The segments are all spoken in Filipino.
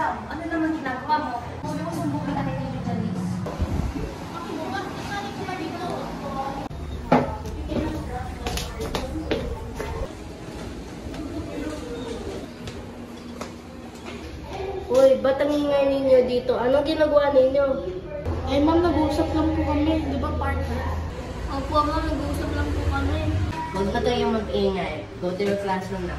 Sam, ano naman ginagawa mo? Huwag mo sumbong ka na ni Janice. Uy, ba't ang ingay ninyo dito? Anong ginagawa ninyo? Eh ma'am, nag-uusap lang po kami. Di ba partner? Opo ma'am, nag-uusap lang po kami. Huwag na kayong mag-ingay. Go to your classroom na.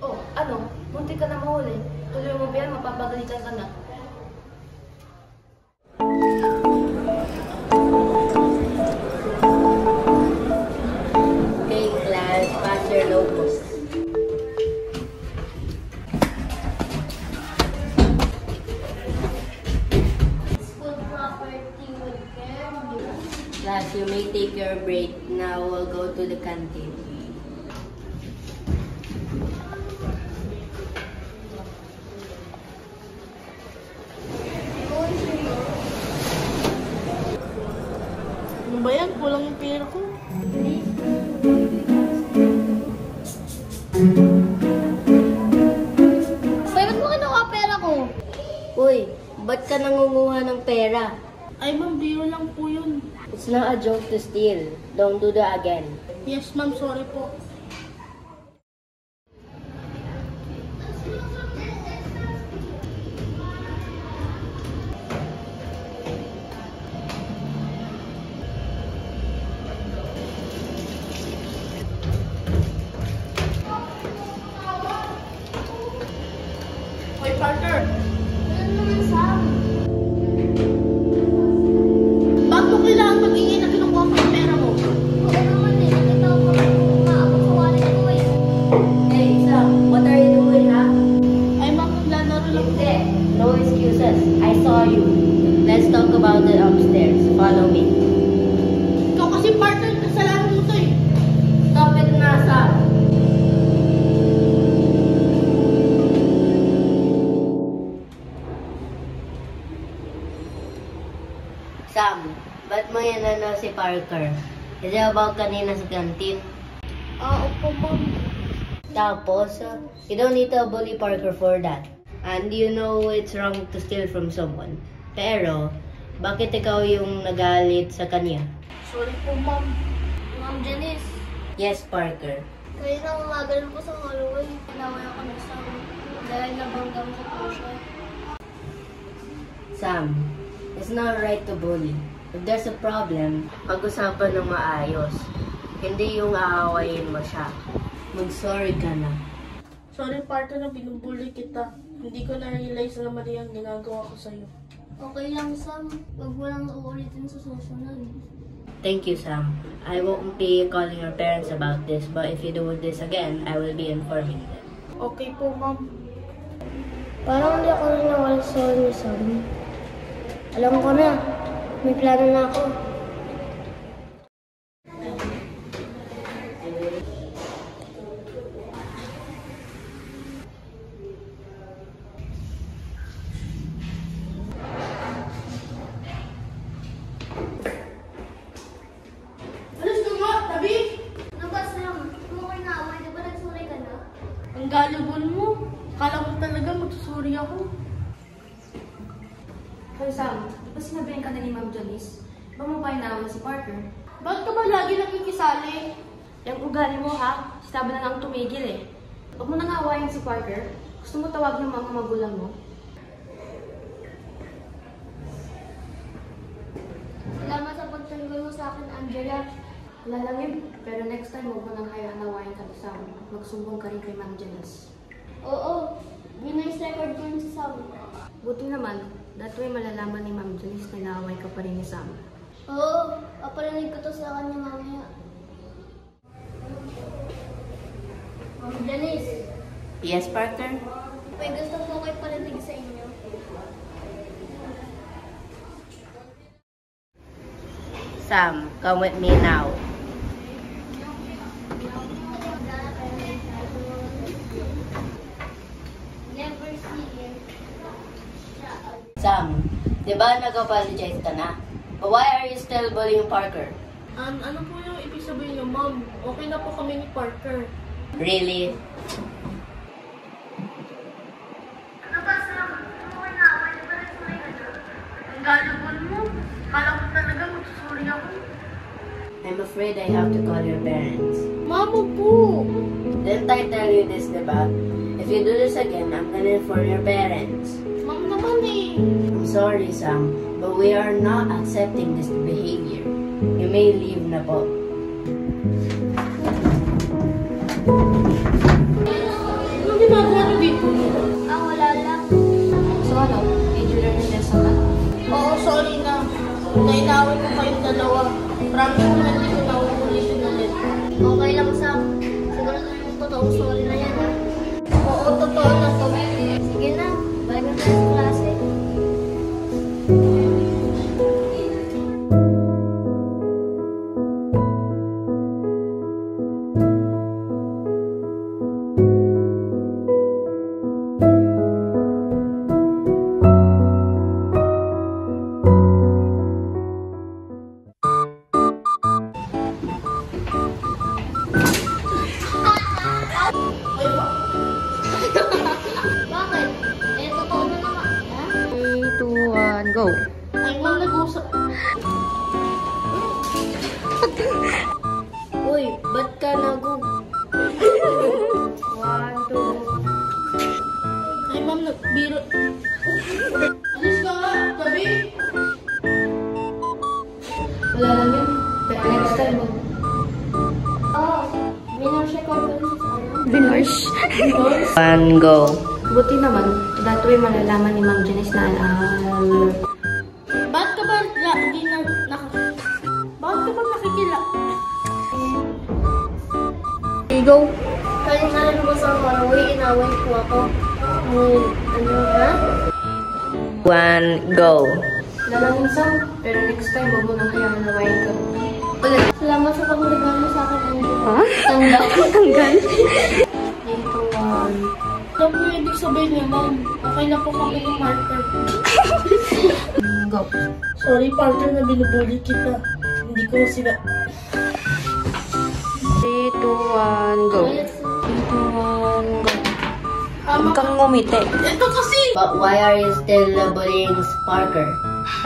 Oh, ano? Munti ka na mahuli. Tuloy mo ba yan? Mapapagalitan ka na. Okay, class. Pass your notebooks. School property with care. Class, you may take your break. Now we'll go to the canteen. Ano ba yan? Kulang yung pera ko. Ba't mo kinuha pera ko? Uy, ba't ka nangunguha ng pera? Ay ma'am, biro lang po yun. It's not a joke to steal. Don't do that again. Yes ma'am, sorry po. Hoy partner! Ano naman, Sam? Bakit mo kailangan mag-ingay na kinukuha ko yung pera mo? Oo naman eh. Nakita ko pa umaabot sa wallet ko eh. Hey, Sam, what are you doing, ha? Ay ma'am, naglalaro lang po. Hindi. No excuses. I saw you. Let's talk about it upstairs. Follow me. Ikaw kasi partner, kasalanan mo to eh. Stop it na, Sam. Sam, ba't mo yan si Parker? Is it about kanina sa canteen? Opo ma'am. Tapos, you don't need to bully Parker for that. And you know it's wrong to steal from someone. Pero, bakit ikaw yung nagalit sa kanya? Sorry po ma'am. Ma'am Janice, Yes, Parker. kayo na umaga lang po sa hallway. Tinaway ako ng Sam. Dahil nabanggang ko po siya. Sam, it's not right to bully. If there's a problem, pag-usapan ng maayos. Hindi yung aawayin mo siya. Mag-sorry ka na. Sorry partner na binubuli kita. Hindi ko na-realize na mali ang ginagawa ko sa'yo. Okay lang, Sam. Huwag mo lang uulitin sa susunod. Thank you, Sam. I won't be calling your parents about this, but if you do this again, I will be informing them. Okay po ma'am. Parang hindi ako rin nawala sa ni Sam. Alam ko na. May plano na ako. Alas ka nga, Tabi! Ano ba, Sam? Kung ako'y naaway, di ba nagsuray ka na? Ang galibon mo. Kala ko talaga magsusuri ako. Hoy Sam, di ba sinabihan ka na ni Ma'am Janice? Ba mo pa inaaway si Parker? Bakit ka ba lagi nakikisali? Yung ugali mo ha, sabi na lang tumigil eh. Huwag mo nang awayin si Parker. Gusto mo tawag ng mga magulang mo? Salamat sa pagtanggol mo sa akin, Angela. Wala lang yun. Pero next time, huwag mo nang hayaan awayin ka ni Sam. Magsumbong ka rin kay Ma'am Janice. Oo, binice record ko yun sa Sam. Buti naman, that way malalaman ni Ma'am Janice na naaway ka pa rin ni Sam. Oo, paparinig ko to sa kanya mamaya. Ma'am Janice, Yes, Parker? may gusto po kayo parinig sa inyo. Sam, come with me now. Never see him. Sam, di ba nag-apologize ka na? But why are you still bullying Parker? Ano po yung ibig sabihin niyo, ma'am? Okay na po kami ni Parker. Really? afraid I have to call your parents. Mama po! Didn't I tell you this, diba? If you do this again, I'm gonna inform your parents. Ma'am naman eh. I'm sorry, Sam, but we are not accepting this behavior. You may leave na po. Anong ginagawa niyo dito? Wala lang. So ano, did you learn your lesson na? Oo, sorry na. Nainaway ko kayong dalawa. Promise ko na hindi ko na uulitin ulit. Okay lang, Sam. Siguro yung totoong sorry na yan, ha? Oo, totoo na to. Sige na. Balik na tayo sa klase. Bakit? Eh, totoo na naman. Ha? 3, 2, 1, go! Ay, ma'am, nag-usap. Uy, ba't ka nagug... 1, 2... Ay, ma'am, nagbiro. Alis ka nga, gabi. Wala lang yun. Pero next time, Oo. Minor ko pa rin sa ano. Binarsh. One, go. Buti naman, that way malalaman ni Ma'am Janice na Bakit ka ba hindi na Bakit ka ba nakikila? go. Kaya nga rin ba sa away, inaway ko ako. Ano, ha? One, go. Wala lang yun, Sam. Pero next time, huwag mo nang hayaan na wain ka. Ulit. Salamat sa pagregalo sa akin, Angel. Ha? Tanda ko. Tanggal. 3, 2, 1. Alam mo yung ibig sabihin niya, ma'am. Okay na po kami ng marker. Go. Sorry, partner, na binubuli kita. Hindi ko sila... 3, 2, 1, go. 3, 2, 1, go. Huwag kang ngumiti. Ito kasi! But why are you still bullying Parker?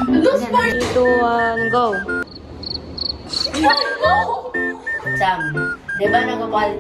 Ano, 3, 2, 1, go. Sam, di ba nagpapal...